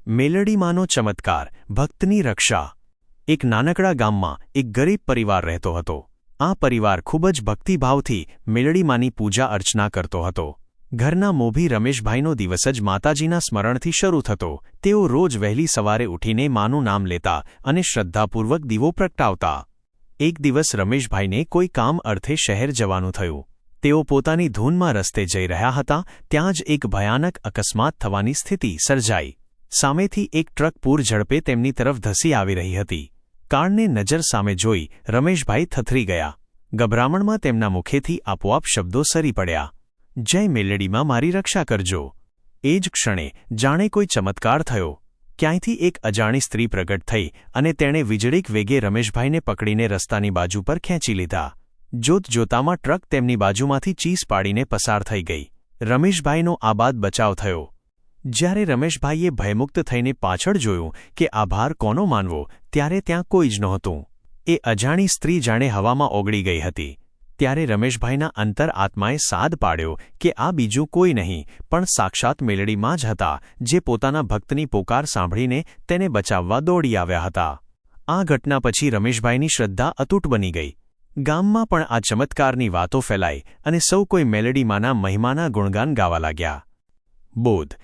મેલડીમાંનો ચમત્કાર, ભક્તની રક્ષા। એક નાનકડા ગામમાં એક ગરીબ પરિવાર રહેતો હતો। આ પરિવાર ખૂબ જ ભક્તિભાવથી મેલડીમાંની પૂજા અર્ચના કરતો હતો। ઘરના મોભી રમેશભાઈનો દિવસ જ માતાજીના સ્મરણથી શરૂ થતો। તેઓ રોજ વહેલી સવારે ઉઠીને માનું નામ લેતા અને શ્રદ્ધાપૂર્વક દીવો પ્રગટાવતા। એક દિવસ રમેશભાઈને કોઈ કામ અર્થે શહેર જવાનું થયું। તેઓ પોતાની ધૂનમાં રસ્તે જઈ રહ્યા હતા, ત્યાં જ એક ભયાનક અકસ્માત થવાની સ્થિતિ સર્જાઈ। સામેથી એક ટ્રક પૂર ઝડપે તેમની તરફ ધસી આવી રહી હતી। કારને નજર સામે જોઈ રમેશભાઈ થથરી ગયા। ગભરામણમાં તેમના મુખેથી આપોઆપ શબ્દો સરી પડ્યા, જય મેલડીમાં મારી રક્ષા કરજો। એ જ ક્ષણે જાણે કોઈ ચમત્કાર થયો। ક્યાંયથી એક અજાણી સ્ત્રી પ્રગટ થઈ અને તેણે વીજળીક વેગે રમેશભાઈને પકડીને રસ્તાની બાજુ પર ખેંચી લીધા। જોતજોતામાં ટ્રક તેમની બાજુમાંથી ચીસ પાડીને પસાર થઈ ગઈ। રમેશભાઈનો આબાદ બચાવ થયો। જ્યારે રમેશભાઈએ ભયમુક્ત થઈને પાછળ જોયું કે આભાર કોનો માનવો, ત્યારે ત્યાં કોઈ જ નહોતું। એ અજાણી સ્ત્રી જાણે હવામાં ઓગળી ગઈ હતી। ત્યારે રમેશભાઈના અંતર આત્માએ સાદ પાડ્યો કે આ બીજું કોઈ નહીં પણ સાક્ષાત મેલડીમાં જ હતા, જે પોતાના ભક્તની પોકાર સાંભળીને તેને બચાવવા દોડી આવ્યા હતા। આ ઘટના પછી રમેશભાઈની શ્રદ્ધા અતૂટ બની ગઈ। ગામમાં પણ આ ચમત્કારની વાતો ફેલાઈ અને સૌ કોઈ મેલડીમાંના મહિમાના ગુણગાન ગાવા લાગ્યા। બોધ